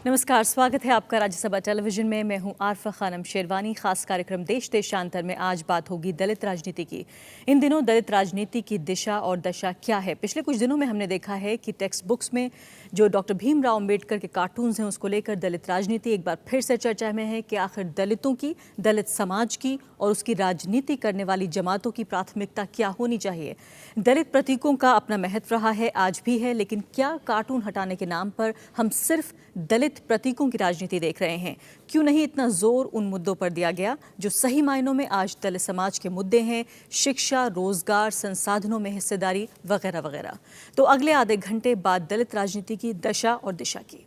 नमस्कार, स्वागत है आपका राज्यसभा टेलीविजन में। मैं हूं आरफा खानम शेरवानी। खास कार्यक्रम देश देशांतर में आज बात होगी दलित राजनीति की। इन दिनों दलित राजनीति की दिशा और दशा क्या है? पिछले कुछ दिनों में हमने देखा है कि टेक्स्ट बुक्स में जो डॉक्टर भीमराव अंबेडकर के कार्टून्स हैं उसको लेकर दलित राजनीति एक बार फिर से चर्चा में है कि आखिर दलितों की, दलित समाज की और उसकी राजनीति करने वाली जमातों की प्राथमिकता क्या होनी चाहिए। दलित प्रतीकों का अपना महत्व रहा है, आज भी है, लेकिन क्या कार्टून हटाने के नाम पर हम सिर्फ दलित प्रतीकों की राजनीति देख रहे हैं? क्यों नहीं इतना जोर उन मुद्दों पर दिया गया जो सही मायनों में आज दलित समाज के मुद्दे हैं? शिक्षा, रोजगार, संसाधनों में हिस्सेदारी वगैरह वगैरह। तो अगले आधे घंटे बाद दलित राजनीति की दशा और दिशा की।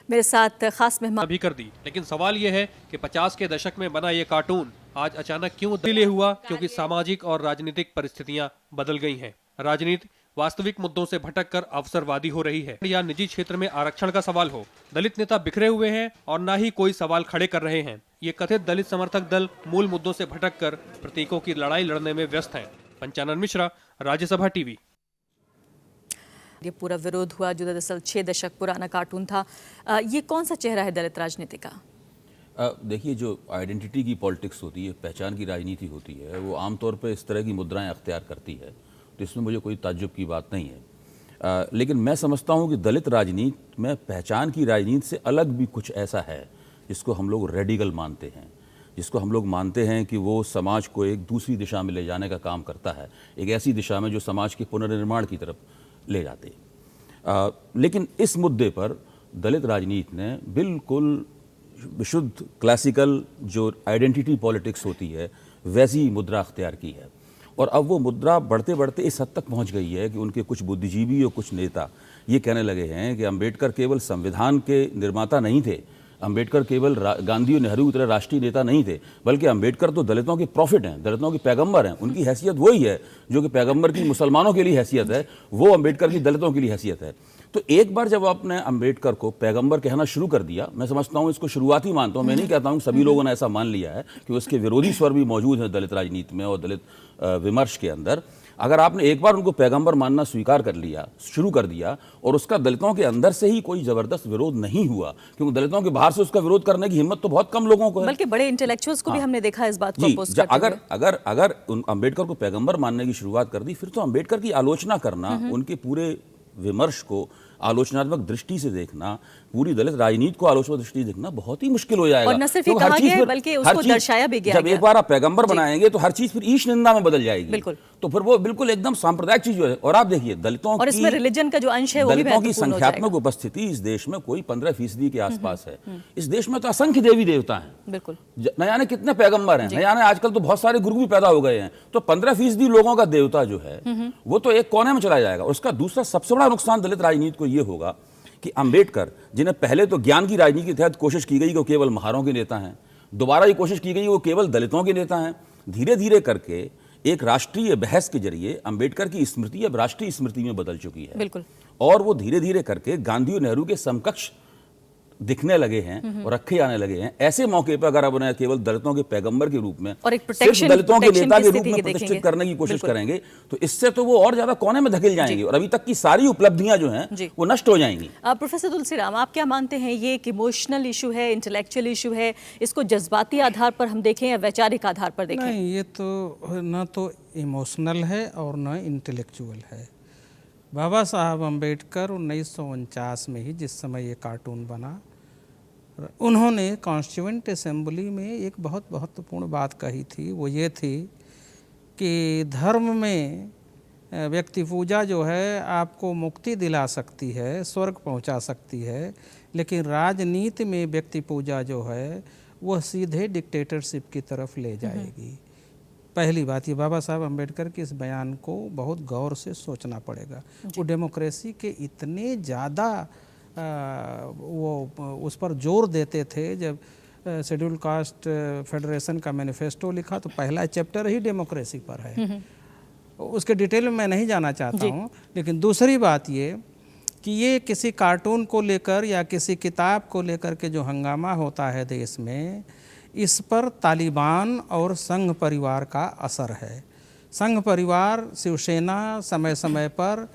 मेरे साथ खास मेहमान भी कर दी, लेकिन सवाल यह है कि 50 के दशक में बना ये कार्टून आज अचानक क्यों इसलिए हुआ क्योंकि सामाजिक और राजनीतिक परिस्थितियां बदल गई हैं। राजनीति वास्तविक मुद्दों से भटककर अवसरवादी हो रही है, या निजी क्षेत्र में आरक्षण का सवाल हो। दलित नेता बिखरे हुए हैं और न ही कोई सवाल खड़े कर रहे हैं। ये कथित दलित समर्थक दल मूल मुद्दों से भटककर प्रतीकों की लड़ाई लड़ने में व्यस्त है। पंचानन मिश्रा, राज्यसभा टीवी। ये पूरा विरोध हुआ जो दरअसल 6 दशक पुराना कार्टून था। ये कौन सा चेहरा है दलित राजनीति का? देखिए, जो आइडेंटिटी की पॉलिटिक्स होती है, पहचान की राजनीति होती है, वो आमतौर पर इस तरह की मुद्राएं अख्तियार करती है, तो इसमें मुझे कोई ताज्जुब की बात नहीं है। लेकिन मैं समझता हूँ कि दलित राजनीति में पहचान की राजनीति से अलग भी कुछ ऐसा है जिसको हम लोग रेडिकल मानते हैं, जिसको हम लोग मानते हैं कि वो समाज को एक दूसरी दिशा में ले जाने का काम करता है, एक ऐसी दिशा में जो समाज के पुनर्निर्माण की तरफ ले जाते। लेकिन इस मुद्दे पर दलित राजनीति ने बिल्कुल विशुद्ध क्लासिकल जो आइडेंटिटी पॉलिटिक्स होती है वैसी मुद्रा अख्तियार की है, और अब वो मुद्रा बढ़ते बढ़ते इस हद तक पहुंच गई है कि उनके कुछ बुद्धिजीवी और कुछ नेता ये कहने लगे हैं कि अंबेडकर केवल संविधान के निर्माता नहीं थे, अंबेडकर केवल गांधी और नेहरू की तरह राष्ट्रीय नेता नहीं थे, बल्कि अंबेडकर तो दलितों के प्रॉफिट हैं, दलितों के पैगंबर हैं। उनकी हैसियत वही है जो कि पैगंबर की मुसलमानों के लिए हैसियत है, वो अंबेडकर की दलितों के लिए हैसियत है। तो एक बार जब आपने अंबेडकर को पैगंबर कहना शुरू कर दिया, मैं समझता हूँ इसको शुरुआती मानता हूँ, मैं नहीं कहता हूँ सभी लोगों ने ऐसा मान लिया है कि उसके विरोधी स्वर भी मौजूद हैं दलित राजनीति में और दलित विमर्श के अंदर। अगर आपने एक बार उनको पैगंबर मानना स्वीकार कर लिया, शुरू कर दिया, और उसका दलितों के अंदर से ही कोई जबरदस्त विरोध नहीं हुआ, क्योंकि दलितों के बाहर से उसका विरोध करने की हिम्मत तो बहुत कम लोगों को है, बल्कि बड़े इंटेलेक्चुअल्स को भी हमने देखा इस बात को अपोज करते हुए। अगर अंबेडकर को पैगंबर मानने की शुरुआत कर दी, फिर तो अंबेडकर की आलोचना करना, उनके पूरे विमर्श को आलोचनात्मक दृष्टि से देखना, पूरी दलित राजनीति को आलोचनात्मक दृष्टि से देखना बहुत ही मुश्किल हो जाएगा। और न सिर्फ ये कहा गया है बल्कि उसको दर्शाया भी गया। जब एक बार आप पैगंबर बनाएंगे तो हर चीज फिर ईश निंदा में बदल जाएगी। बिल्कुल। तो फिर वो बिल्कुल एकदम सांप्रदायिक चीज है। और आप देखिए दलितों और इसमें रिलीजन का जो अंश है वो भी दलितों की संख्यात्मक उपस्थिति इस देश में कोई 15% के आसपास है। इस देश में तो असंख्य देवी देवता हैं, बिल्कुल, न जाने कितने पैगंबर हैं, न जाने आजकल तो बहुत सारे गुरु भी पैदा हो गए हैं। तो 15% लोगों का देवता जो है वो तो एक कोने में चला जाएगा। उसका दूसरा सबसे बड़ा नुकसान दलित राजनीति को ये होगा कि अंबेडकर, जिन्हें पहले तो ज्ञान की राजनीति के तहत कोशिश की गई कि वो केवल महारों के नेता हैं, दोबारा ये कोशिश की गई वो केवल दलितों के नेता हैं, धीरे धीरे करके एक राष्ट्रीय बहस के जरिए अंबेडकर की स्मृति अब राष्ट्रीय स्मृति में बदल चुकी है। बिल्कुल। और वो धीरे धीरे करके गांधी और नेहरू के समकक्ष दिखने लगे हैं और रखे जाने लगे हैं। ऐसे मौके पर अगर आप उन्हें केवल दलितों के पैगंबर के रूप में और एक सिर्फ दलितों के नेता के रूप में प्रतिष्ठित करने की कोशिश करेंगे तो इससे तो वो और ज्यादा कोने में धकेल जाएंगे और अभी तक की सारी उपलब्धियां जो हैं वो नष्ट हो जाएंगी। प्रोफेसर तुलसीराम, आप क्या मानते हैं, ये एक इमोशनल इशू है, इंटेलेक्चुअल इशू है, इसको जज्बाती आधार पर हम देखें या वैचारिक आधार पर देखें? नहीं, ये तो न तो इमोशनल है और न इंटेलेक्चुअल है। बाबा साहब अम्बेडकर 1949 में ही जिस समय ये कार्टून बना, उन्होंने कॉन्स्टिट्यूएंट असेंबली में एक बहुत महत्वपूर्ण बात कही थी। वो ये थी कि धर्म में व्यक्ति पूजा जो है आपको मुक्ति दिला सकती है, स्वर्ग पहुंचा सकती है, लेकिन राजनीति में व्यक्ति पूजा जो है वह सीधे डिक्टेटरशिप की तरफ ले जाएगी। पहली बात ये, बाबा साहब अम्बेडकर के इस बयान को बहुत गौर से सोचना पड़ेगा। वो डेमोक्रेसी के इतने ज़्यादा वो उस पर जोर देते थे। जब शेड्यूल कास्ट फेडरेशन का मैनिफेस्टो लिखा तो पहला चैप्टर ही डेमोक्रेसी पर है। उसके डिटेल में मैं नहीं जाना चाहता हूँ, लेकिन दूसरी बात ये कि ये किसी कार्टून को लेकर या किसी किताब को लेकर के जो हंगामा होता है देश में, इस पर तालिबान और संघ परिवार का असर है। संघ परिवार, शिवसेना समय समय पर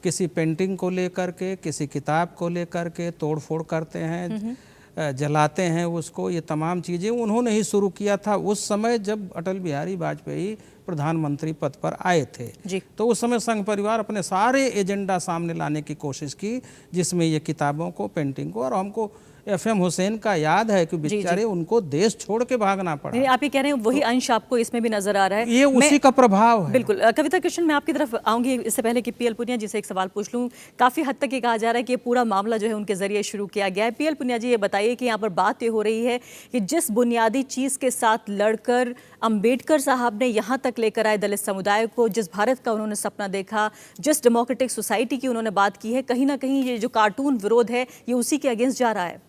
किसी पेंटिंग को लेकर के, किसी किताब को लेकर के तोड़ फोड़ करते हैं, जलाते हैं उसको। ये तमाम चीज़ें उन्होंने ही शुरू किया था उस समय जब अटल बिहारी वाजपेयी प्रधानमंत्री पद पर आए थे जी। तो उस समय संघ परिवार अपने सारे एजेंडा सामने लाने की कोशिश की, जिसमें ये किताबों को, पेंटिंग को, और हमको FM हुसैन का याद है कि बेचारे उनको देश छोड़ के भागना पड़ा। आप ये कह रहे हैं वही अंश आपको इसमें भी नजर आ रहा है, ये उसी का प्रभाव है। बिल्कुल। कविता कृष्ण, मैं आपकी तरफ आऊंगी, इससे पहले कि PL पुनिया जी से एक सवाल पूछ लूं। काफी हद तक ये कहा जा रहा है कि ये पूरा मामला जो है उनके जरिए शुरू किया गया है। PL पुनिया जी, ये बताइए कि यहाँ पर बात ये हो रही है कि जिस बुनियादी चीज के साथ लड़कर अंबेडकर साहब ने यहाँ तक लेकर आए दलित समुदाय को, जिस भारत का उन्होंने सपना देखा, जिस डेमोक्रेटिक सोसाइटी की उन्होंने बात की है, कहीं ना कहीं ये जो कार्टून विरोध है ये उसी के अगेंस्ट जा रहा है।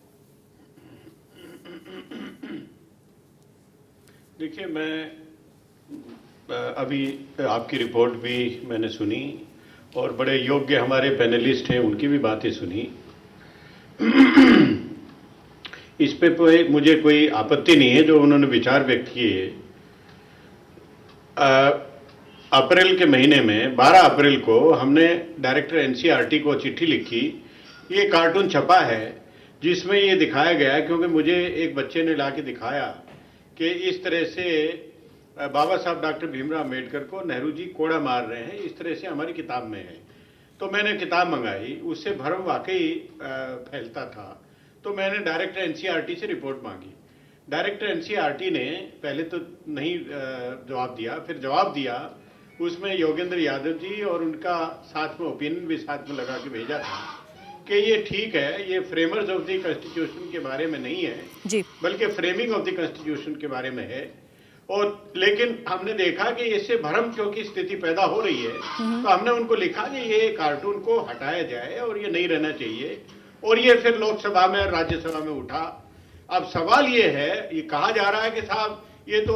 देखिए, मैं अभी आपकी रिपोर्ट भी मैंने सुनी और बड़े योग्य हमारे पैनलिस्ट हैं, उनकी भी बातें सुनी। इस पे मुझे कोई आपत्ति नहीं है जो उन्होंने विचार व्यक्त किए। अप्रैल के महीने में 12 अप्रैल को हमने डायरेक्टर NCERT को चिट्ठी लिखी। ये कार्टून छपा है जिसमें ये दिखाया गया, क्योंकि मुझे एक बच्चे ने ला के दिखाया कि इस तरह से बाबा साहब डॉक्टर भीमराव अम्बेडकर को नेहरू जी कोड़ा मार रहे हैं, इस तरह से हमारी किताब में है। तो मैंने किताब मंगाई, उससे भ्रम वाकई फैलता था। तो मैंने डायरेक्टर NCERT से रिपोर्ट मांगी। डायरेक्टर NCERT ने पहले तो नहीं जवाब दिया, फिर जवाब दिया। उसमें योगेंद्र यादव जी और उनका साथ में ओपिनियन भी साथ में लगा के भेजा था कि ये ठीक है, ये फ्रेमर्स ऑफ द कॉन्स्टिट्यूशन के बारे में नहीं है जी, बल्कि फ्रेमिंग ऑफ द कॉन्स्टिट्यूशन के बारे में है। और लेकिन हमने देखा कि इससे भ्रम क्योंकि स्थिति पैदा हो रही है, तो हमने उनको लिखा कि ये कार्टून को हटाया जाए और ये नहीं रहना चाहिए। और ये फिर लोकसभा में, राज्यसभा में उठा। अब सवाल ये है, ये कहा जा रहा है कि साहब ये तो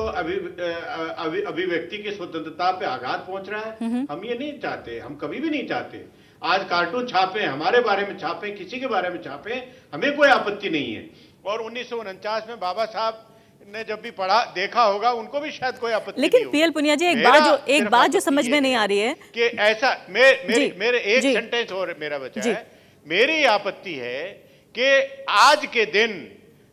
अभिव्यक्ति की स्वतंत्रता पे आघात पहुंच रहा है। हम ये नहीं चाहते, हम कभी भी नहीं चाहते। आज कार्टून छापे, हमारे बारे में छापे, किसी के बारे में छापे, हमें कोई आपत्ति नहीं है। और 1949 में बाबा साहब ने जब भी पढ़ा, देखा होगा, उनको भी शायद कोई आपत्ति नहीं लेकिन PL पुनिया जी, एक बात जो समझ में नहीं आ रही है कि ऐसा मेरे एक सेंटेंस और मेरा बचा है। मेरी आपत्ति है कि आज के दिन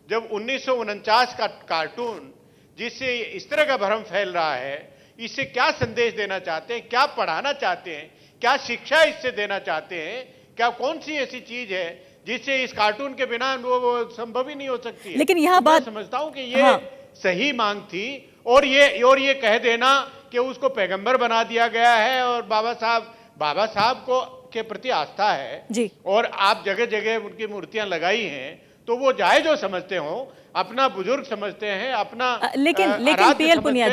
जब 1949 का कार्टून जिससे इस तरह का भ्रम फैल रहा है, इससे क्या संदेश देना चाहते हैं, क्या पढ़ाना चाहते हैं, क्या शिक्षा इससे देना चाहते हैं, क्या कौन सी ऐसी चीज है जिससे इस कार्टून के बिना वो संभव ही नहीं हो सकती है। लेकिन यहाँ बात समझता हूं कि ये सही मांग थी। और ये कह देना कि उसको पैगंबर बना दिया गया है और बाबा साहब को के प्रति आस्था है जी, और आप जगह जगह उनकी मूर्तियां लगाई हैं, तो वो जायज जो समझते हो, अपना बुजुर्ग समझते हैं, अपना लेकिन PL पुनिया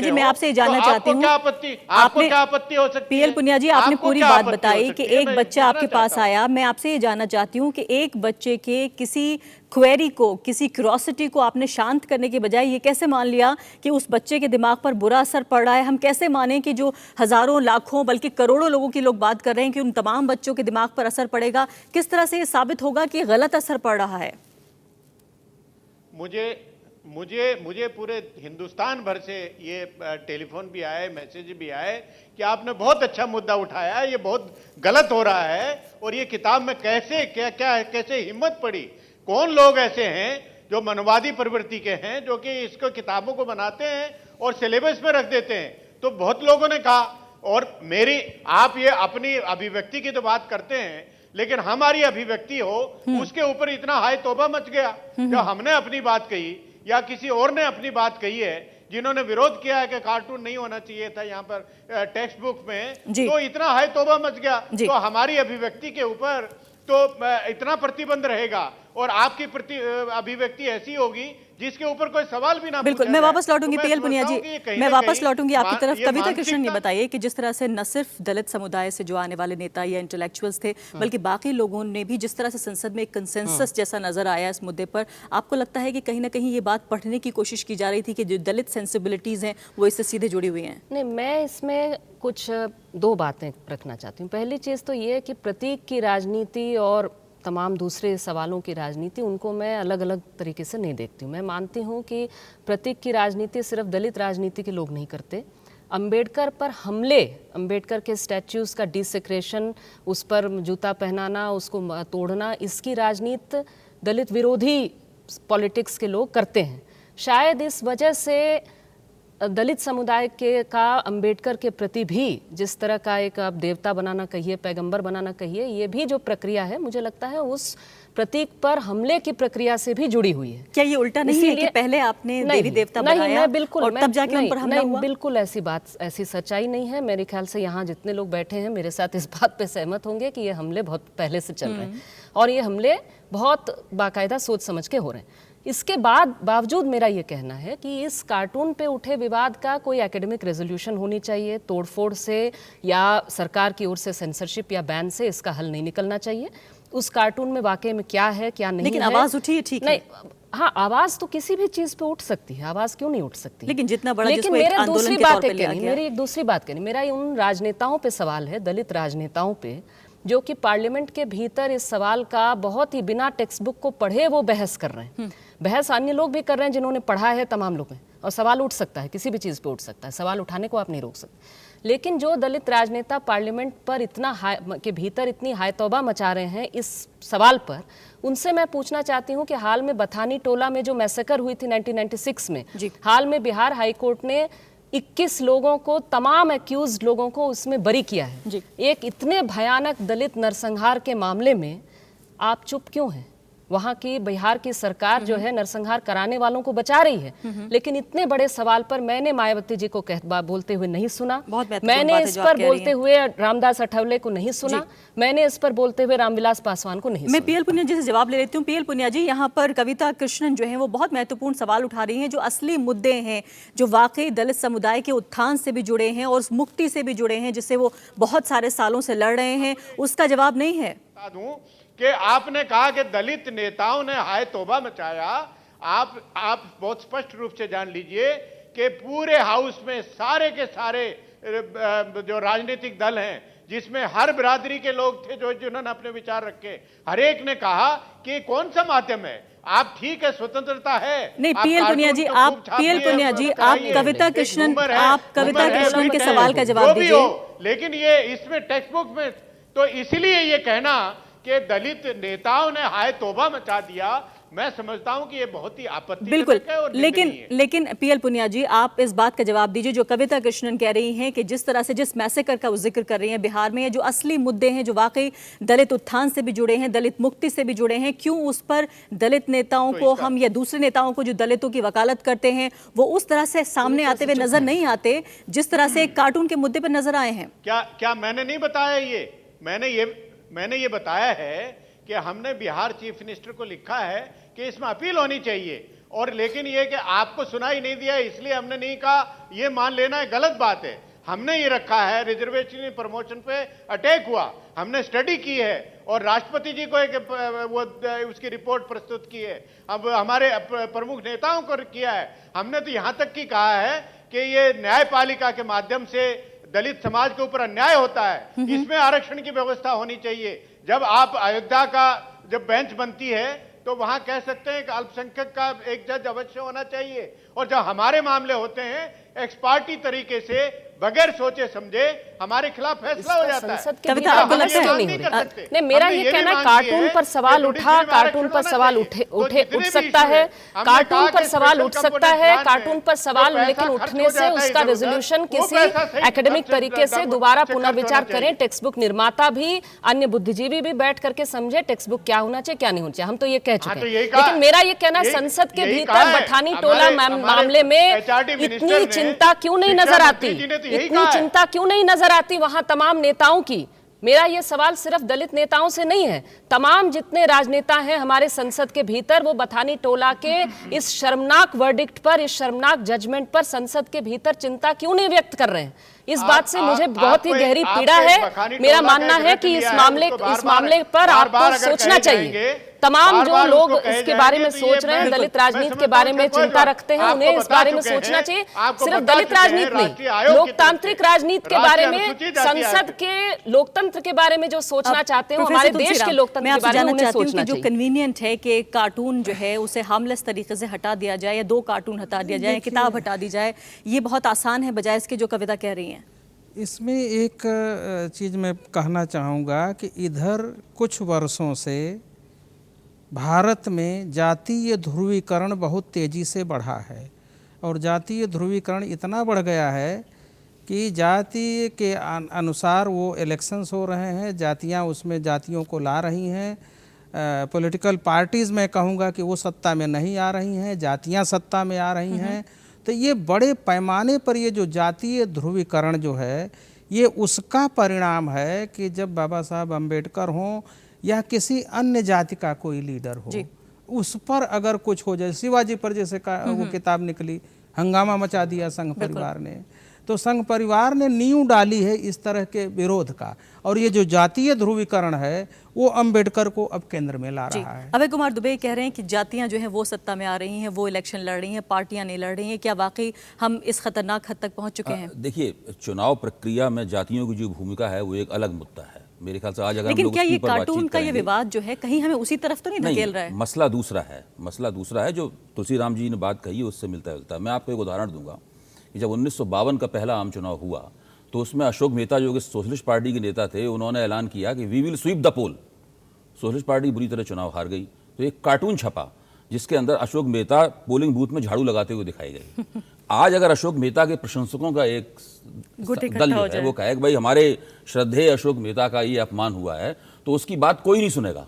जी, मैं आपसे ये जानना चाहती हूँ, आपको क्या आपत्ति हो सकती है? PL पुनिया जी, आपने पूरी बात बताई कि एक बच्चा आपके पास आया। मैं आपसे ये जानना चाहती हूँ कि एक बच्चे के किसी क्वेरी को, किसी क्यूरोसिटी को आपने शांत करने के बजाय ये कैसे मान लिया कि उस बच्चे के दिमाग पर बुरा असर पड़ रहा है? हम कैसे माने कि जो हजारों, लाखों, बल्कि करोड़ों लोगों की लोग बात कर रहे हैं कि उन तमाम बच्चों के दिमाग पर असर पड़ेगा? किस तरह से ये साबित होगा कि गलत असर पड़ रहा है? मुझे पूरे हिंदुस्तान भर से ये टेलीफोन भी आए, मैसेज भी आए कि आपने बहुत अच्छा मुद्दा उठाया है, ये बहुत गलत हो रहा है। और ये किताब में कैसे हिम्मत पड़ी? कौन लोग ऐसे हैं जो मनवादी प्रवृत्ति के हैं, जो कि इसको किताबों को बनाते हैं और सिलेबस में रख देते हैं? तो बहुत लोगों ने कहा। और आप ये अपनी अभिव्यक्ति की तो बात करते हैं, लेकिन हमारी अभिव्यक्ति हो उसके ऊपर इतना हाय तौबा मच गया जब हमने अपनी बात कही या किसी और ने अपनी बात कही है, जिन्होंने विरोध किया है कि कार्टून नहीं होना चाहिए था यहाँ पर टेक्स्ट बुक में, तो इतना हाय तौबा मच गया। तो हमारी अभिव्यक्ति के ऊपर तो इतना प्रतिबंध रहेगा। और आपकी प्रति अभिव्यक्ति ऐसी होगी जिसके ऊपर कोई सवाल भी ना बिल्कुल, पूछा मैं जाए। वापस लौटूंगी तो पीएल पुनिया जी, मैं वापस लौटूंगी आपकी तरफ। कविता कृष्णन, ये बताइए कि जिस तरह से न सिर्फ दलित समुदाय से जो आने वाले नेता या इंटेलेक्चुअल्स थे, बल्कि बाकी लोगों ने भी जिस तरह से संसद में एक कंसेंसस जैसा नजर आया इस मुद्दे पर, आपको लगता है कि कहीं ना कहीं ये बात पढ़ने की कोशिश की जा रही थी कि जो दलित सेंसिबिलिटीज हैं वो इससे सीधे जुड़ी हुई हैं? नहीं, मैं इसमें कुछ दो बातें रखना चाहती हूँ। पहली चीज़ तो ये है कि प्रतीक की राजनीति और तमाम दूसरे सवालों की राजनीति, उनको मैं अलग अलग तरीके से नहीं देखती हूँ। मैं मानती हूँ कि प्रतीक की राजनीति सिर्फ दलित राजनीति के लोग नहीं करते। अंबेडकर पर हमले, अंबेडकर के स्टैच्यूज़ का डिसेक्रेशन, उस पर जूता पहनाना, उसको तोड़ना, इसकी राजनीति दलित विरोधी पॉलिटिक्स के लोग करते हैं। शायद इस वजह से दलित समुदाय के का अंबेडकर के प्रति भी जिस तरह का एक आप देवता बनाना कहिए, पैगंबर बनाना कहिए, ये भी जो प्रक्रिया है मुझे लगता है उस प्रतीक पर हमले की प्रक्रिया से भी जुड़ी हुई है। क्या ये उल्टा नहीं है कि पहले आपने देवी देवता बनाया और तब जाके उन पर हमला हुआ? बिल्कुल ऐसी बात, ऐसी सच्चाई नहीं है। मेरे ख्याल से यहाँ जितने लोग बैठे हैं मेरे साथ इस बात पे सहमत होंगे कि ये हमले बहुत पहले से चल रहे हैं और ये हमले बहुत बाकायदा सोच समझ के हो रहे हैं। इसके बावजूद मेरा ये कहना है कि इस कार्टून पे उठे विवाद का कोई एकेडमिक रेजोल्यूशन होनी चाहिए। तोड़फोड़ से या सरकार की ओर से सेंसरशिप या बैन से इसका हल नहीं निकलना चाहिए। उस कार्टून में वाकई में क्या है क्या नहीं, लेकिन है, आवाज उठी है, ठीक है। नहीं, हाँ, आवाज तो किसी भी चीज पे उठ सकती है, आवाज क्यों नहीं उठ सकती? लेकिन जितना बड़ा लेकिन जिसको एक मेरे आंदोलन दूसरी के तौर बात पे लिया गया। मेरी एक दूसरी बात कहनी, मेरा उन राजनेताओं पे सवाल है, दलित राजनेताओं पे, जो कि पार्लियामेंट के भीतर इस सवाल का बहुत ही बिना टेक्स्ट बुक को पढ़े वो बहस कर रहे हैं। बहस अन्य लोग भी कर रहे हैं जिन्होंने पढ़ा है, तमाम लोग हैं, और सवाल उठ सकता है, किसी भी चीज़ पे उठ सकता है, सवाल उठाने को आप नहीं रोक सकते। लेकिन जो दलित राजनेता पार्लियामेंट पर इतना के भीतर इतनी हाय तौबा मचा रहे हैं इस सवाल पर, उनसे मैं पूछना चाहती हूँ कि हाल में बथानी टोला में जो मैसेकर हुई थी 1996 में, हाल में बिहार हाईकोर्ट ने 21 लोगों को, तमाम एक्यूज्ड लोगों को उसमें बरी किया है। एक इतने भयानक दलित नरसंहार के मामले में आप चुप क्यों हैं? वहाँ की बिहार की सरकार जो है नरसंहार कराने वालों को बचा रही है, लेकिन इतने बड़े सवाल पर मैंने मायावती जी को बोलते हुए नहीं सुना, मैंने इस पर बोलते हुए रामदास अठावले को नहीं सुना, मैंने इस पर बोलते हुए रामविलास पासवान को नहीं सुना। मैं पीएल पुनिया जी से जवाब ले लेती हूँ। पीएल पुनिया जी, यहाँ पर कविता कृष्णन जो है वो बहुत महत्वपूर्ण सवाल उठा रही हैं, जो असली मुद्दे हैं, जो वाकई दलित समुदाय के उत्थान से भी जुड़े हैं और उस मुक्ति से भी जुड़े हैं, जिससे वो बहुत सारे सालों से लड़ रहे हैं, उसका जवाब नहीं है। कि आपने कहा कि दलित नेताओं ने हाय तौबा मचाया। आप बहुत स्पष्ट रूप से जान लीजिए कि पूरे हाउस में सारे के सारे जो राजनीतिक दल हैं, जिसमें हर बिरादरी के लोग थे जिन्होंने अपने विचार रखे, हर एक ने कहा कि कौन सा माध्यम है, आप ठीक है, स्वतंत्रता है। नहीं, पीएल पुनिया जी, आप पीएल पुनिया जी, आप कविता कृष्णन के सवाल का जवाब दीजिए। लेकिन ये इसमें टेक्स्ट बुक में तो इसलिए ये कहना कि दलित नेताओं ने हाय तौबा मचा दिया, मैं समझता हूं कि ये बहुत ही आपत्तिजनक बिल्कुल है और लेकिन पीएल पुनिया जी, आप इस बात का जवाब दीजिए जो कविता कृष्णन कह रही हैं कि जिस तरह से जिस मैसेकर का वो जिक्र कर रही हैं बिहार में, जो असली मुद्दे हैं, जो वाकई दलित उत्थान से भी जुड़े हैं, दलित मुक्ति से भी जुड़े हैं, क्यों उस पर दलित नेताओं को हम या दूसरे नेताओं को जो दलितों की वकालत करते हैं वो उस तरह से सामने आते हुए नजर नहीं आते जिस तरह से एक कार्टून के मुद्दे पर नजर आए हैं? क्या मैंने नहीं बताया ये? मैंने ये बताया है कि हमने बिहार चीफ मिनिस्टर को लिखा है कि इसमें अपील होनी चाहिए, और लेकिन ये कि आपको सुनाई नहीं दिया इसलिए हमने नहीं कहा, ये मान लेना है गलत बात है। हमने ये रखा है रिजर्वेशन प्रमोशन पे अटैक हुआ, हमने स्टडी की है और राष्ट्रपति जी को एक उसकी रिपोर्ट प्रस्तुत की है, अब हमारे प्रमुख नेताओं को किया है। हमने तो यहां तक की कहा है कि ये न्यायपालिका के माध्यम से दलित समाज के ऊपर अन्याय होता है, इसमें आरक्षण की व्यवस्था होनी चाहिए। जब आप अयोध्या का जब बेंच बनती है तो वहां कह सकते हैं कि अल्पसंख्यक का एक जज अवश्य होना चाहिए, और जब हमारे मामले होते हैं एक्सपार्टी तरीके से बगैर सोचे समझे हमारे खिलाफ फैसला हो जाता है। कविता, आपको लगता है नहीं, मेरा ये कहना कार्टून पर सवाल उठा, कार्टून पर सवाल उठ सकता है, कार्टून पर सवाल उठ सकता है, कार्टून पर सवाल, लेकिन उठने से उसका रेजोल्यूशन किसी एकेडमिक तरीके से दोबारा पुनर्विचार करें। टेक्स्ट बुक निर्माता भी, अन्य बुद्धिजीवी भी बैठ करके समझे टेक्स्ट बुक क्या होना चाहिए क्या नहीं होना चाहिए। हम तो ये कह चुके हैं, लेकिन मेरा ये कहना संसद के भीतर बथानी टोला मामले में इतनी चिंता क्यों नहीं नजर आती, इतनी चिंता क्यों नहीं नजर आती वहां तमाम नेताओं की? मेरा ये सवाल सिर्फ दलित नेताओं से नहीं है, तमाम जितने राजनेता हैं हमारे संसद के भीतर, वो बथानी टोला के इस शर्मनाक वर्डिक्ट पर, इस शर्मनाक जजमेंट पर संसद के भीतर चिंता क्यों नहीं व्यक्त कर रहे हैं? इस बात से मुझे बहुत ही गहरी पीड़ा है। मेरा मानना है कि इस मामले पर आपको सोचना चाहिए। तमाम जो लोग इसके बारे में सोच रहे हैं, दलित राजनीति के बारे में चिंता रखते हैं, उन्हें इस बारे में सोचना चाहिए। सिर्फ दलित राजनीति नहीं, लोकतांत्रिक राजनीति के बारे में, संसद के लोकतंत्र के बारे में जो सोचना चाहते हैं, हमारे देश के लोकतंत्र के बारे में उन्हें सोचना चाहिए। जो कन्वीनियंट है कि कार्टून जो है उसे हार्मलेस तरीके से हटा दिया जाए, या 2 कार्टून हटा दिया जाए, किताब हटा दी जाए, ये बहुत आसान है बजाय इसके जो कविता कह रही हैं। इसमें एक चीज़ मैं कहना चाहूँगा कि इधर कुछ वर्षों से भारत में जातीय ध्रुवीकरण बहुत तेज़ी से बढ़ा है, और जातीय ध्रुवीकरण इतना बढ़ गया है कि जाति के अनुसार वो इलेक्शंस हो रहे हैं, जातियाँ उसमें जातियों को ला रही हैं। पॉलिटिकल पार्टीज़ मैं कहूँगा कि वो सत्ता में नहीं आ रही हैं, जातियाँ सत्ता में आ रही हैं। तो ये बड़े पैमाने पर ये जो जातीय ध्रुवीकरण जो है, ये उसका परिणाम है कि जब बाबा साहब अम्बेडकर हों या किसी अन्य जाति का कोई लीडर हो, उस पर अगर कुछ हो जाए, शिवाजी पर जैसे वो किताब निकली, हंगामा मचा दिया संघ परिवार ने, तो संघ परिवार ने नींव डाली है इस तरह के विरोध का। और ये जो जातीय ध्रुवीकरण है वो अंबेडकर को अब केंद्र में ला रहा है। अभय कुमार दुबे कह रहे हैं कि जातियां जो हैं वो सत्ता में आ रही हैं, वो इलेक्शन लड़ रही हैं, पार्टियां नहीं लड़ रही हैं। क्या वाकई हम इस खतरनाक हद तक पहुंच चुके हैं? देखिए, चुनाव प्रक्रिया में जातियों की जो भूमिका है वो एक अलग मुद्दा है मेरे ख्याल से। आज अगर लेकिन क्या ये कार्टून का ये विवाद जो है कहीं हमें उसी तरफ तो नहीं धकेल रहा है? मसला दूसरा है जो तुलसीराम जी ने बात कही है उससे मिलता जुलता है। मैं आपको एक उदाहरण दूंगा कि जब 1952 का पहला आम चुनाव हुआ तो उसमें अशोक मेहता जो कि सोशलिस्ट पार्टी के नेता थे, उन्होंने ऐलान किया कि we will sweep the poll. Socialist party बुरी तरह चुनाव हार गई, तो एक कार्टून छपा जिसके अंदर अशोक मेहता पोलिंग बूथ में झाड़ू लगाते हुए दिखाई गए। आज अगर अशोक मेहता के प्रशंसकों का एक दल जो है वो कहे कि भाई हमारे श्रद्धेय अशोक मेहता का ये अपमान हुआ है, तो उसकी बात कोई नहीं सुनेगा।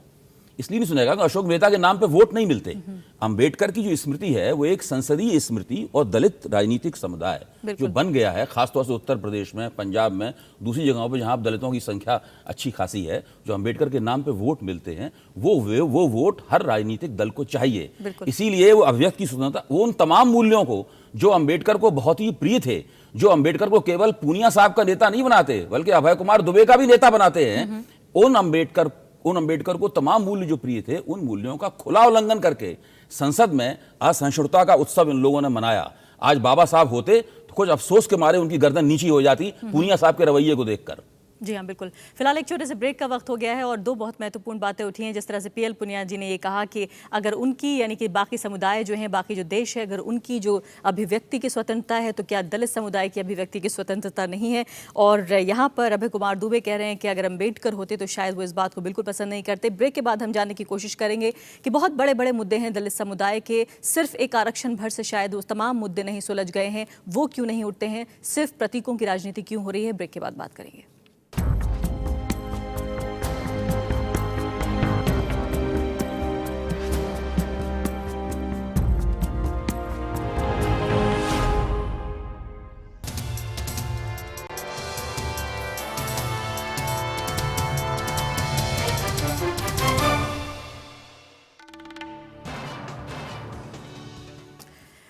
इसलिए नहीं सुनेगा कि अशोक मेहता के नाम पे वोट नहीं मिलते। अंबेडकर की जो स्मृति है वो एक संसदीय स्मृति और दलित राजनीतिक समुदाय जो बन गया है, खासतौर से उत्तर प्रदेश में, पंजाब में, दूसरी जगहों पे जहां दलितों की संख्या अच्छी खासी है, जो अंबेडकर के नाम पे वोट मिलते हैं, वो वोट हर राजनीतिक दल को चाहिए। इसीलिए वो अभिव्यक्ति की स्वतंत्रता, वो उन तमाम मूल्यों को जो अंबेडकर को बहुत ही प्रिय थे, जो अंबेडकर को केवल पूनिया साहब का नेता नहीं बनाते बल्कि अभय कुमार दुबे का भी नेता बनाते हैं, उन अंबेडकर को तमाम मूल्य जो प्रिय थे, उन मूल्यों का खुला उल्लंघन करके संसद में असहिष्णुता का उत्सव इन लोगों ने मनाया। आज बाबा साहब होते तो कुछ अफसोस के मारे उनकी गर्दन नीची हो जाती पूनिया साहब के रवैये को देखकर। जी हाँ, बिल्कुल। फिलहाल एक छोटे से ब्रेक का वक्त हो गया है और 2 बहुत महत्वपूर्ण बातें उठी हैं। जिस तरह से पीएल पुनिया जी ने ये कहा कि अगर उनकी यानी कि बाकी समुदाय जो हैं, बाकी जो देश है, अगर उनकी जो अभिव्यक्ति की स्वतंत्रता है तो क्या दलित समुदाय की अभिव्यक्ति की स्वतंत्रता नहीं है? और यहाँ पर अभय कुमार दुबे कह रहे हैं कि अगर अम्बेडकर होते तो शायद वो इस बात को बिल्कुल पसंद नहीं करते। ब्रेक के बाद हम जानने की कोशिश करेंगे कि बहुत बड़े बड़े मुद्दे हैं दलित समुदाय के, सिर्फ एक आरक्षण भर से शायद वो तमाम मुद्दे नहीं सुलझ गए हैं, वो क्यों नहीं उठते हैं, सिर्फ प्रतीकों की राजनीति क्यों हो रही है? ब्रेक के बाद बात करेंगे।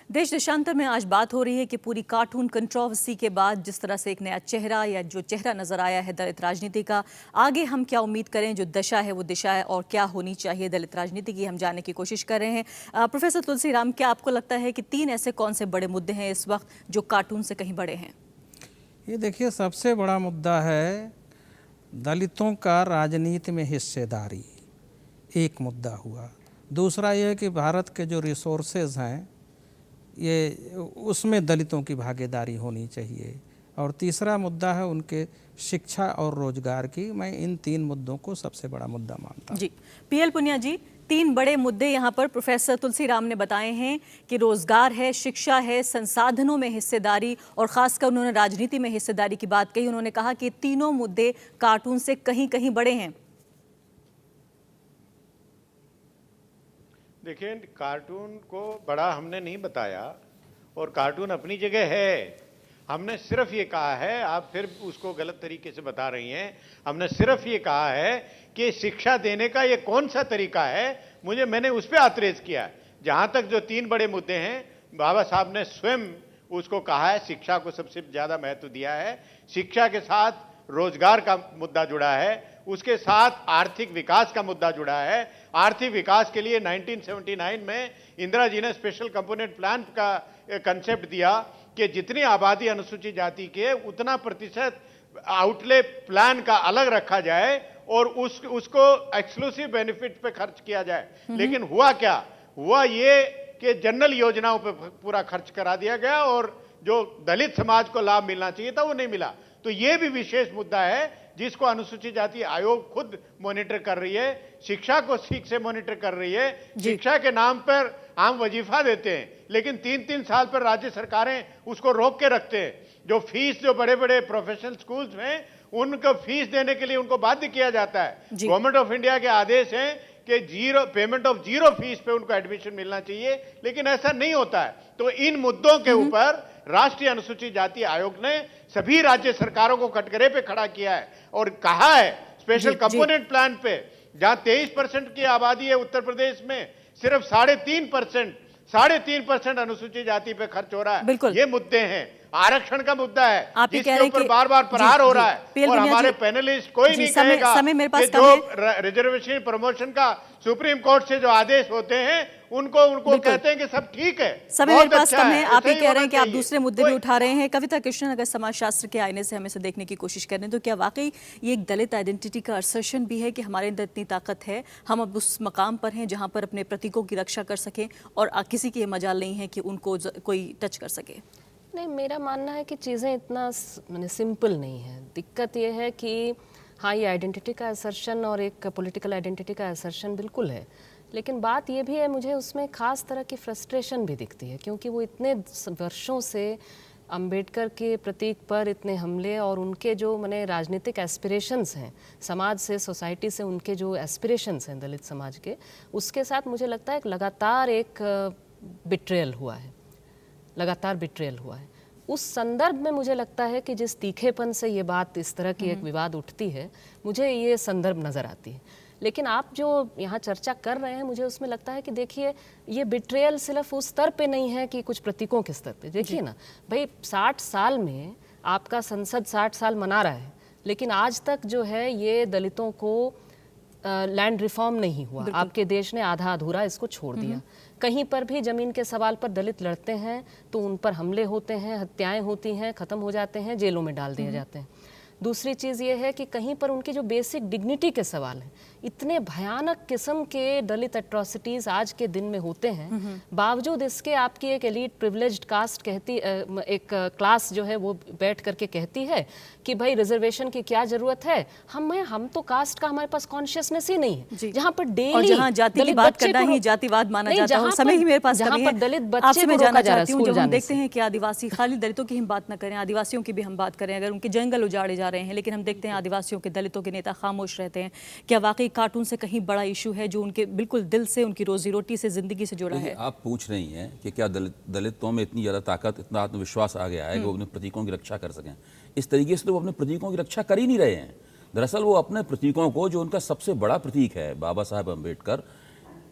देश देशांतर में आज बात हो रही है कि पूरी कार्टून कंट्रोवर्सी के बाद जिस तरह से एक नया चेहरा या जो चेहरा नजर आया है दलित राजनीति का, आगे हम क्या उम्मीद करें, जो दशा है वो दिशा है और क्या होनी चाहिए दलित राजनीति की, हम जानने की कोशिश कर रहे हैं। प्रोफेसर तुलसीराम, क्या आपको लगता है कि 3 ऐसे कौन से बड़े मुद्दे हैं इस वक्त जो कार्टून से कहीं बड़े हैं? ये देखिए, सबसे बड़ा मुद्दा है दलितों का राजनीति में हिस्सेदारी, एक मुद्दा हुआ। दूसरा ये है कि भारत के जो रिसोर्सेज हैं ये उसमें दलितों की भागीदारी होनी चाहिए। और तीसरा मुद्दा है उनके शिक्षा और रोजगार की। मैं इन 3 मुद्दों को सबसे बड़ा मुद्दा मानता हूँ। जी, पीएल पुनिया जी, 3 बड़े मुद्दे यहाँ पर प्रोफेसर तुलसीराम ने बताए हैं कि रोजगार है, शिक्षा है, संसाधनों में हिस्सेदारी, और खासकर उन्होंने राजनीति में हिस्सेदारी की बात कही। उन्होंने कहा कि तीनों मुद्दे कार्टून से कहीं कहीं बड़े हैं। देखिए, कार्टून को बड़ा हमने नहीं बताया और कार्टून अपनी जगह है, हमने सिर्फ ये कहा है, आप फिर उसको गलत तरीके से बता रही हैं, हमने सिर्फ ये कहा है कि शिक्षा देने का ये कौन सा तरीका है, मैंने उस पर आतरेज किया है। जहां तक जो 3 बड़े मुद्दे हैं, बाबा साहब ने स्वयं उसको कहा है, शिक्षा को सबसे ज्यादा महत्व दिया है। शिक्षा के साथ रोजगार का मुद्दा जुड़ा है, उसके साथ आर्थिक विकास का मुद्दा जुड़ा है। आर्थिक विकास के लिए 1979 में इंदिरा जी ने स्पेशल कंपोनेंट प्लान का कंसेप्ट दिया कि जितनी आबादी अनुसूचित जाति की है उतना प्रतिशत आउटले प्लान का अलग रखा जाए और उसको एक्सक्लूसिव बेनिफिट पे खर्च किया जाए। लेकिन हुआ क्या? हुआ ये कि जनरल योजनाओं पे पूरा खर्च करा दिया गया और जो दलित समाज को लाभ मिलना चाहिए था वो नहीं मिला। तो ये भी विशेष मुद्दा है जिसको अनुसूचित जाति आयोग खुद मॉनिटर कर रही है, शिक्षा को ठीक से मॉनिटर कर रही है। शिक्षा के नाम पर हम वजीफा देते हैं, लेकिन 3-3 साल पर राज्य सरकारें उसको रोक के रखते हैं। जो फीस जो बड़े बड़े प्रोफेशनल स्कूल्स में उनको फीस देने के लिए उनको बाध्य किया जाता है। गवर्नमेंट ऑफ इंडिया के आदेश हैं कि पेमेंट ऑफ जीरो फीस पे उनको एडमिशन मिलना चाहिए, लेकिन ऐसा नहीं होता है। तो इन मुद्दों के ऊपर राष्ट्रीय अनुसूचित जाति आयोग ने सभी राज्य सरकारों को कटघरे पे खड़ा किया है और कहा है स्पेशल कंपोनेंट प्लान पे, जहां 23% की आबादी है उत्तर प्रदेश में, सिर्फ 3.5% अनुसूचित जाति पे खर्च हो रहा है। ये मुद्दे हैं। आरक्षण का मुद्दा है जिसके ऊपर बार बार प्रहार हो रहा है और हमारे पैनलिस्ट कोई नहीं कहेगा कि जो रिजर्वेशन प्रमोशन का सुप्रीम कोर्ट से जो आदेश होते हैं उनको कहते हैं कि सब ठीक है। समय मेरे पास कम है। आप ये कह रहे हैं कि आप दूसरे मुद्दे भी उठा रहे हैं। कविता कृष्णन, अगर समाजशास्त्र के आईने से हमें इसे देखने की कोशिश करें तो क्या वाकई ये एक दलित आइडेंटिटी का असर्शन भी है कि हमारे अंदर इतनी ताकत है, हम अब उस मकाम पर हैं जहां पर अपने प्रतीकों की रक्षा कर सकें और किसी की ये मजाल नहीं है कि उनको कोई टच कर सके? नहीं, मेरा मानना है कि चीज़ें इतना सिंपल नहीं है। दिक्कत ये है कि हाँ, ये आइडेंटिटी का असर्शन और एक पॉलिटिकल आइडेंटिटी का असर्शन बिल्कुल है, लेकिन बात ये भी है, मुझे उसमें ख़ास तरह की फ्रस्ट्रेशन भी दिखती है, क्योंकि वो इतने वर्षों से अंबेडकर के प्रतीक पर इतने हमले और उनके जो राजनीतिक एस्पिरेशंस हैं, समाज से, सोसाइटी से उनके जो एस्पिरेशंस हैं दलित समाज के, उसके साथ मुझे लगता है लगातार एक बिट्रेयल हुआ है, लगातार बिट्रेयल हुआ है। उस संदर्भ में मुझे लगता है कि जिस तीखेपन से ये बात, इस तरह की एक विवाद उठती है, मुझे ये संदर्भ नज़र आती है। लेकिन आप जो यहाँ चर्चा कर रहे हैं, मुझे उसमें लगता है कि देखिए, ये बिट्रेयल सिर्फ उस स्तर पे नहीं है कि कुछ प्रतीकों के स्तर पे। देखिए ना भाई, 60 साल में आपका संसद 60 साल मना रहा है, लेकिन आज तक जो है ये दलितों को लैंड रिफॉर्म नहीं हुआ। आपके देश ने आधा अधूरा इसको छोड़ दिया। कहीं पर भी जमीन के सवाल पर दलित लड़ते हैं तो उन पर हमले होते हैं, हत्याएं होती हैं, ख़त्म हो जाते हैं, जेलों में डाल दिए जाते हैं। दूसरी चीज़ ये है कि कहीं पर उनकी जो बेसिक डिग्निटी के सवाल हैं, इतने भयानक किस्म के दलित एट्रोसिटीज़ आज के दिन में होते हैं, बावजूद इसके आपकी एक एलीट प्रिविलेज्ड कास्ट कहती, एक क्लास जो है वो बैठ करके कहती है कि भाई रिजर्वेशन की क्या ज़रूरत है, हम तो कास्ट का हमारे पास कॉन्शियसनेस ही नहीं है। जहाँ पर डेली जहाँ जाति की बात करना ही जातिवाद माना जाता है। समय ही मेरे पास कमी है। दलित आपसे बच्चे मैं को जानना रोका जा रहा है चाहती हूँ, स्कूल जब हम जाने देखते से। हैं कि आदिवासी, खाली दलितों की हम बात न करें, आदिवासियों की भी हम बात करें, अगर उनके जंगल उजाड़े जा रहे हैं, लेकिन हम देखते हैं आदिवासियों के, दलितों के नेता खामोश रहते हैं। क्या वाकई कार्टून से कहीं बड़ा इशू है जो उनके बिल्कुल दिल से, उनकी रोजी रोटी से, जिंदगी से जुड़ा है? आप पूछ रही हैं कि क्या दलितों में इतनी ज़्यादा ताकत, इतना आत्मविश्वास आ गया है कि वो अपने प्रतीकों की रक्षा कर सकें? इस तरीके से तो वो अपने प्रतीकों की रक्षा कर ही नहीं रहे हैं। दरअसल वो अपने प्रतीकों को, जो उनका सबसे बड़ा प्रतीक है बाबा साहब अम्बेडकर,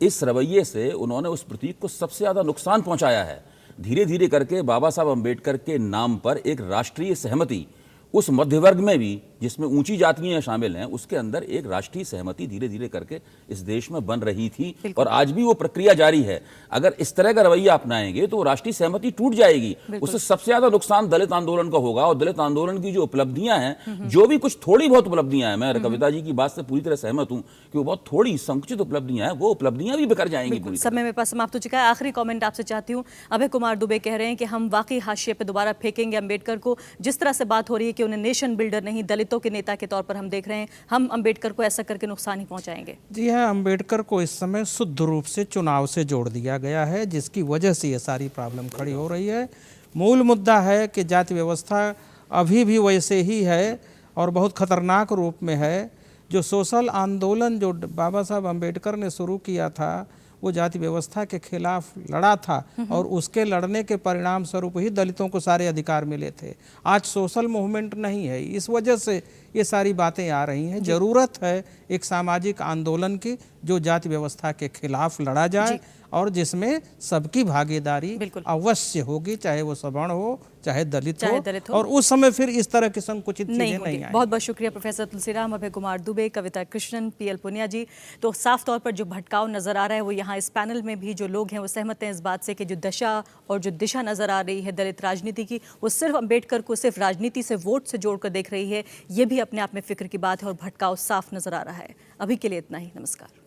इस रवैये से उन्होंने उस प्रतीक को सबसे ज़्यादा नुकसान पहुंचाया है। धीरे धीरे करके बाबा साहब अम्बेडकर के नाम पर एक राष्ट्रीय सहमति उस मध्य वर्ग में भी, जिसमें ऊंची जातियां शामिल हैं, उसके अंदर एक राष्ट्रीय सहमति धीरे धीरे करके इस देश में बन रही थी और आज भी वो प्रक्रिया जारी है। अगर इस तरह का रवैया अपनाएंगे तो राष्ट्रीय सहमति टूट जाएगी। उससे सबसे ज्यादा नुकसान दलित आंदोलन का होगा और दलित आंदोलन की जो उपलब्धियां हैं, जो भी कुछ थोड़ी बहुत उपलब्धियां हैं, मैं कविता जी की बात से पूरी तरह सहमत हूं कि वो बहुत थोड़ी संकुचित उपलब्धियां हैं, वो उपलब्धियां भी बिखर जाएंगी पूरी तरह। समय मेरे पास समाप्त हो चुका है। आखिरी कमेंट आपसे चाहती हूँ। अभय कुमार दुबे कह रहे हैं कि हम वाकई हाशिए पे दोबारा फेंकेंगे अम्बेडकर को। जिस तरह से बात हो रही है कि उन्हें नेशन बिल्डर नहीं, दलितों के नेता के तौर पर हम देख रहे हैं, हम अम्बेडकर को ऐसा करके नुकसान ही पहुंचाएंगे। जी हाँ, अम्बेडकर को इस समय शुद्ध रूप से चुनाव से जोड़ दिया गया है, जिसकी वजह से ये सारी प्रॉब्लम खड़ी हो रही है। मूल मुद्दा है कि जाति व्यवस्था अभी भी वैसे ही है और बहुत खतरनाक रूप में है। जो सोशल आंदोलन जो बाबा साहब अम्बेडकर ने शुरू किया था, वो जाति व्यवस्था के खिलाफ लड़ा था और उसके लड़ने के परिणाम स्वरूप ही दलितों को सारे अधिकार मिले थे। आज सोशल मूवमेंट नहीं है, इस वजह से ये सारी बातें आ रही हैं। जरूरत है एक सामाजिक आंदोलन की जो जाति व्यवस्था के खिलाफ लड़ा जाए और जिसमें सबकी भागीदारी अवश्य होगी, चाहे वो सवर्ण हो चाहे दलित हो, और उस समय फिर इस तरह की संकुचित चीजें नहीं आएंगी। बहुत बहुत शुक्रिया प्रोफेसर तुलसीराम, अभय कुमार दुबे, कविता कृष्णन, पीएल पुनिया जी। तो साफ तौर पर जो भटकाव नजर आ रहा है वो यहाँ इस पैनल में भी जो लोग हैं वो सहमत हैं इस बात से कि जो दशा और जो दिशा नजर आ रही है दलित राजनीति की, वो सिर्फ अम्बेडकर को सिर्फ राजनीति से, वोट से जोड़कर देख रही है। ये भी अपने आप में फिक्र की बात है और भटकाव साफ नजर आ रहा है। अभी के लिए इतना ही, नमस्कार।